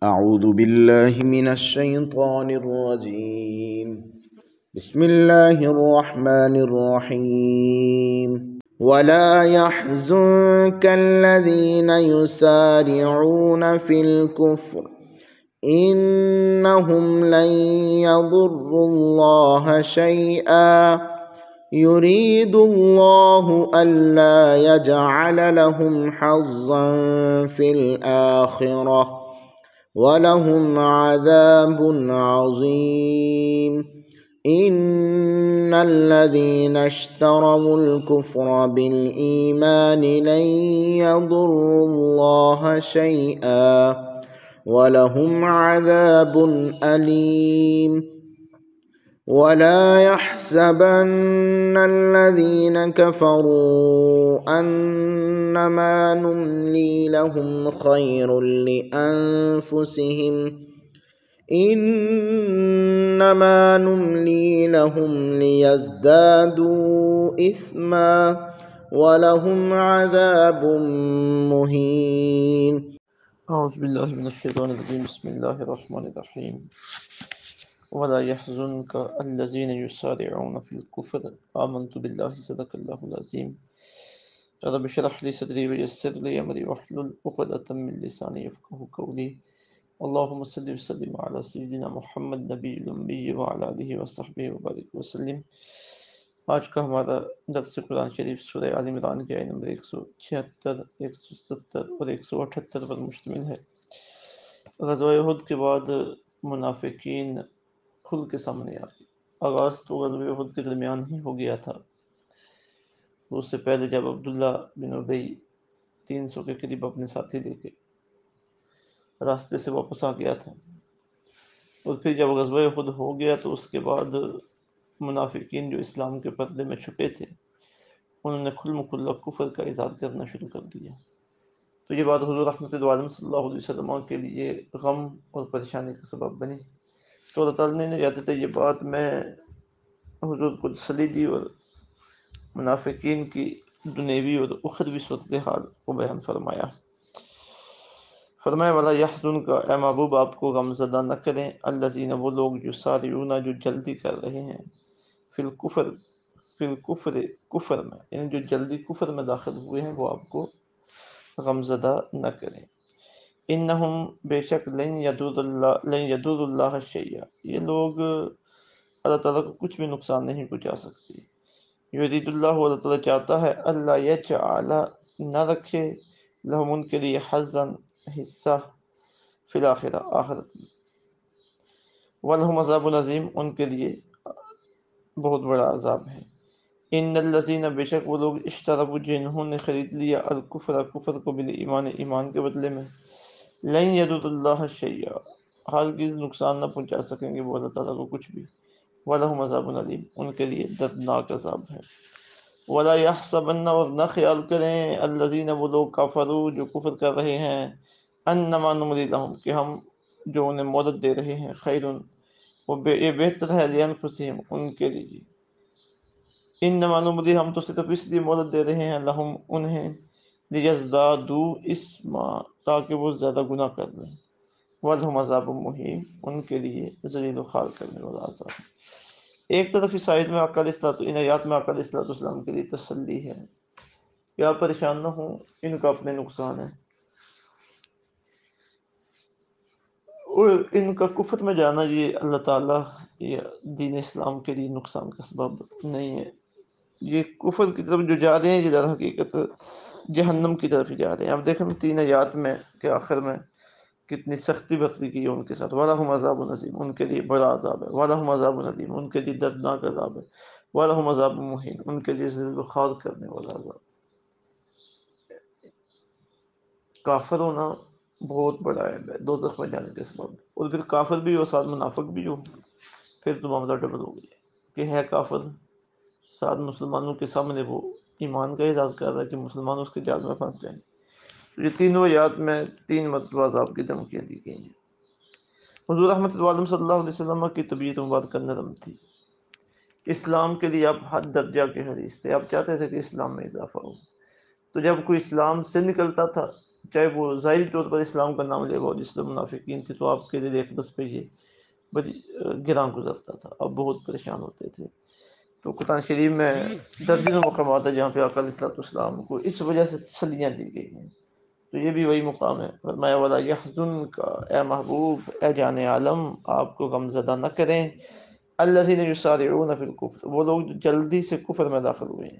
أعوذ بالله من الشيطان الرجيم. بسم الله الرحمن الرحيم. ولا يحزنك الذين يسارعون في الكفر إنهم لن يضروا الله شيئا يريد الله ألا يجعل لهم حظا في الآخرة وَلَهُمْ عَذَابٌ عَظِيمٌ. إِنَّ الَّذِينَ اشْتَرَوُا الْكُفْرَ بِالْإِيمَانِ لَن يَضُرُّوا اللَّهَ شَيْئًا وَلَهُمْ عَذَابٌ أَلِيمٌ. ولا يحسبن الذين كفروا أنما نملي لهم خير لأنفسهم إنما نملي لهم ليزدادوا إثما ولهم عذاب مهين. أعوذ بالله من الشيطان الرجيم. بسم الله الرحمن الرحيم. ولا يحزنك الذين يسارعون في الكفر آمنت بالله صدق الله العظيم. رب اشرح لي صدري ويسر لي أمري واحلل عقدة من لساني يفقهوا قولي. اللهم صل وسلم على سيدنا محمد نبی الأمی وعلى آلہ وصحبہ وبارک وسلم. آج کا ہمارا درس قرآن شریف سورہ آل عمران کے آیت نمبر 176، 170 اور 178 پر مشتمل ہے. غزوہ احد کے بعد منافقین کھل کے سامنے آ گئی. آغاز تو غزوہ احد کے درمیان ہی ہو گیا تھا. اس سے پہلے جب عبداللہ بن ابی 300 کے قریب اپنے ساتھی لے کے راستے سے واپس آ گیا تھا، اور پھر جب غزوہ احد ہو گیا تو اس کے بعد منافقین جو اسلام کے پردے میں چھپے تھے انہوں نے کھل مکھلا کفر کا اظہار کرنا شروع کر دیا. تو یہ بات حضور رحمت عالم صلی اللہ علیہ وسلم کے لیے غم اور پریشانی کا سبب بنی. تو اللہ تعالیٰ نے جاتے تھے یہ بات میں حضور کو تسلی دی اور منافقین کی دنیوی اور اخروی صورتحال کو بیان فرمایا. فرمایا ولا یحزن کا، اے محبوب آپ کو غم زدہ نہ کریں الذین، وہ لوگ یسارعون جو جلدی کر رہے ہیں، فی الکفر کفر میں، یعنی جو جلدی کفر میں داخل ہوئے ہیں وہ آپ کو غم زدہ نہ کریں. انہم، بے شک، لن یضر اللہ شیئا، یہ لوگ اللہ تعالیٰ کو کچھ بھی نقصان نہیں پہنچا سکتے. یرید اللہ، اللہ تعالیٰ چاہتا ہے اللہ یجعل، نہ رکھے، لہم ان کے لیے، حظاً، حصہ، فی الآخرہ، آخرت میں، ولہم عذاب عظیم، ان کے لیے بہت بڑا عذاب ہے. ان الذین، بے شک وہ لوگ، اشتروا، جنہوں نے خرید لیا، الکفر، کفر کو، بالایمان، ایمان کے بدلے میں، لن یضر اللہ شیئا، ہرگز نقصان نہ پہنچا سکیں گے وہ اللہ تعالیٰ کو کچھ بھی. وَلَهُمْ عَذَابٌ عَلِيمٌ، ان کے لیے دردناک عذاب ہے. وَلَا يَحْسَبَنَّ، اور نہ خیال کریں، الذین، وہ لوگ، کفروا، جو کفر کر رہے ہیں، انما نملی لہم، کہ ہم جو انہیں مہلت دے رہے ہیں، خیرٌ، یہ بہتر ہے، لأنفسہم، ان کے لیے. انما نملی، ہم تو صرف اس لیے مہلت دے رہے ہیں، لہم، انہیں، لیزدادوا اثما، تاکہ وہ زیادہ گناہ کر لیں. وَلَهُمْ عَذَابٌ مُّهِینٌ، ان کے لیے ذلیل و خوار کرنے والا عذاب. ایک طرف اس آیت میں آقا علیہ الصلوۃ، ان آیات میں آقا علیہ الصلوۃ والسلام کے لیے تسلی ہے کہ آپ پریشان نہ ہوں، ان کا اپنے نقصان ہے، اور ان کا کفر میں جانا یہ اللہ تعالیٰ یا دین اسلام کے لیے نقصان کا سبب نہیں ہے. یہ کفر کی طرف جو جا رہے ہیں یہ در حقیقت جہنم کی طرف ہی جا رہے ہیں. اب دیکھیں 3 آیات میں کہ آخر میں کتنی سختی برتی کی ہے ان کے ساتھ. وَلَهُمْ عَذَابٌ عَظِيمٌ، ان کے لیے بڑا عذاب ہے. وَلَهُمْ عَذَابٌ عَلِيمٌ، ان کے لیے دردناک عذاب ہے. وَلَهُمْ عَذَابٌ مُّهِینٌ، ان کے لیے ذلیل و خوار کرنے والا عذاب. کافر ہونا بہت بڑا ہے دوزخ میں جانے کے سبب، اور پھر کافر بھی ہو ساتھ منافق بھی ہو، پھر تو معاملہ ڈبل ہو گیا کہ ہے کافر، ساتھ مسلمانوں کے سامنے وہ ایمان کا اظہار کر رہا ہے کہ مسلمان اس کے جال میں پھنس جائیں. یہ تینوں آیات میں 3 مرتبہ عذاب کی دھمکیاں دی گئی ہیں. حضور رحمت عالم صلی اللہ علیہ وسلم کی طبیعت مبارکہ نرم تھی. اسلام کے لیے آپ حد درجہ کے حریص تھے، آپ چاہتے تھے کہ اسلام میں اضافہ ہو. تو جب کوئی اسلام سے نکلتا تھا چاہے وہ ظاہری طور پر اسلام کا نام لے وہ جس طرح منافقین تھے تو آپ کے دل ایک دس پہ یہ بڑی گراں گزرتا تھا، اب بہت پریشان ہوتے تھے۔ تو قرآن شریف میں درجنوں مقامات ہے جہاں پہ آقا علیہ السلام کو اس وجہ سے تسلیاں دی گئی ہیں، تو یہ بھی وہی مقام ہے۔ فرمایا وَلَا يَحْزُنْكَ، اے محبوب، اے جان عالم، آپ کو غم زدہ نہ کریں الذین یسارعون فی الکفر، وہ لوگ جو جلدی سے کفر میں داخل ہوئے ہیں،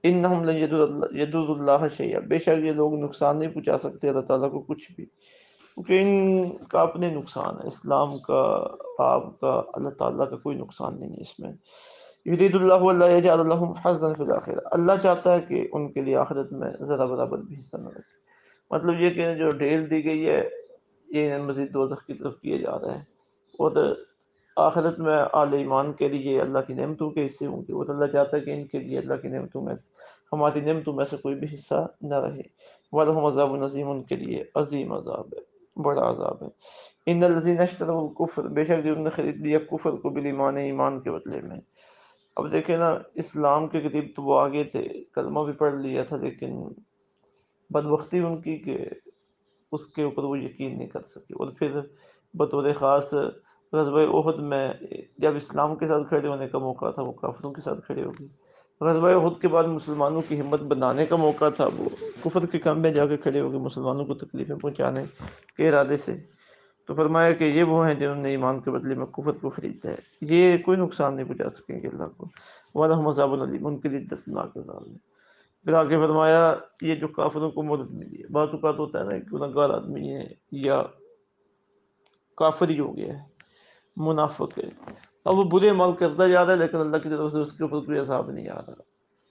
انہم لن یضروا اللہ شیئا، بے شک یہ لوگ نقصان نہیں پہنچا سکتے اللہ تعالیٰ کو کچھ بھی، کیونکہ ان کا اپنے نقصان ہے، اسلام کا، آپ کا، اللہ تعالیٰ کا کوئی نقصان نہیں ہے اس میں۔ یرید اللہ اللہ یجعل لهم حظا فی الآخرہ، اللہ چاہتا ہے کہ ان کے لیے آخرت میں ذرا برابر بھی حصہ نہ رکھے، مطلب یہ کہ جو ڈھیل دی گئی ہے یہ مزید دوزخ کی طرف کیا جا رہا ہے، اور آخرت میں اہل ایمان کے لیے اللہ کی نعمتوں کے حصے ہوں گے، اور اللہ چاہتا ہے کہ ان کے لیے اللہ کی نعمتوں میں ہماری نعمتوں میں سے کوئی بھی حصہ نہ رہے۔ وَلَهُمْ عَذَابٌ عَظِيمٌ، ان کے لیے عظیم عذاب ہے، بڑا عذاب ہے۔ ان الذین اشتروا الکفر، بے شک جنہوں نے خرید لیا کفر کو بالایمان، ایمان کے بدلے میں۔ اب دیکھیں نا، اسلام کے قریب تو وہ آگے تھے، کلمہ بھی پڑھ لیا تھا، لیکن بدبختی ان کی کہ اس کے اوپر وہ یقین نہیں کر سکے، اور پھر بطور خاص غزوہ احد میں جب اسلام کے ساتھ کھڑے ہونے کا موقع تھا وہ کافروں کے ساتھ کھڑے ہو گئے، غزوہ احد کے بعد مسلمانوں کی ہمت بنانے کا موقع تھا، وہ کفر کے کام میں جا کے کھڑے ہو گئے مسلمانوں کو تکلیفیں پہنچانے کے ارادے سے۔ تو فرمایا کہ یہ وہ ہیں جنہوں نے ایمان کے بدلے میں کفر کو خریدا ہے، یہ کوئی نقصان نہیں پہنچا سکیں گے اللہ کو۔ وَلَهُمْ عَذَابٌ عَلِيمٌ، ان کے لیے دردناک عذاب ہے۔ پھر آگے فرمایا یہ جو کافروں کو مدد ملی ہے، بعض اوقات ہوتا ہے نا کہ گناہ گار آدمی ہے یا کافر ہی ہو گیا ہے، منافق ہے، اب وہ برے عمل کرتا جا رہا ہے لیکن اللہ کی طرف سے اس کے اوپر کوئی عذاب نہیں آ رہا،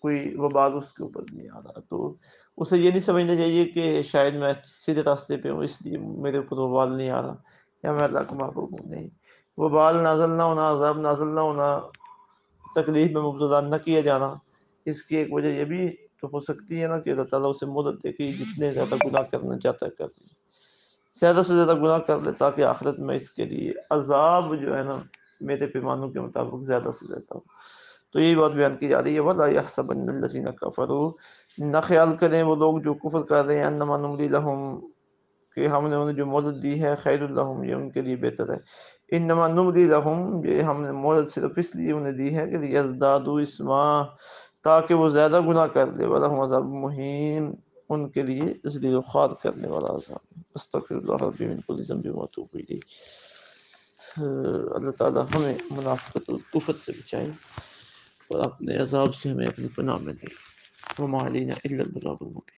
کوئی وبال اس کے اوپر نہیں آ رہا، تو اسے یہ نہیں سمجھنا چاہیے کہ شاید میں سیدھے راستے پہ ہوں اس لیے میرے اوپر وبال نہیں آ رہا یا میں اللہ کا محبوب ہوں، نہیں، وبال نازل نہ ہونا، عذاب نازل نہ ہونا، تکلیف میں مبتلا نہ کیا جانا، اس کی ایک وجہ یہ بھی تو ہو سکتی ہے نا کہ اللہ تعالیٰ اسے مدد دے کہ جتنے زیادہ گناہ کرنا چاہتا ہے کر لے، زیادہ سے زیادہ گناہ کر لے تاکہ آخرت میں اس کے لیے عذاب جو ہے نا میرے پیمانوں کے مطابق زیادہ سے زیادہ ہو۔ تو یہی بات بیان کی جا رہی ہے وَلَا يَحْسَبَنَّ الَّذِينَ كَفَرُوا، نہ خیال کریں وہ لوگ جو کفر کر رہے ہیں انما نملی لہم، کہ ہم نے انہیں جو مہلت دی ہے خیر الہم، یہ ان کے لیے بہتر ہے، انما نملی لہم، یہ ہم نے مہلت صرف اس لیے انہیں دی ہے کہ لیزدادوا اسما، تاکہ وہ زیادہ گناہ کر لے، وَلَهُمْ عَذَابٌ مُهِینٌ، ان کے لیے ذلیل و خوار کرنے والا عذاب۔ استغفر اللہ ربی من کل ذنب واتوب الیہ۔ اللہ تعالی ہمیں منافقت اور کفر سے بچائے اور اپنے عذاب سے ہمیں اپنی پناہ میں دے۔ وما علینا الا البلاغ المبین۔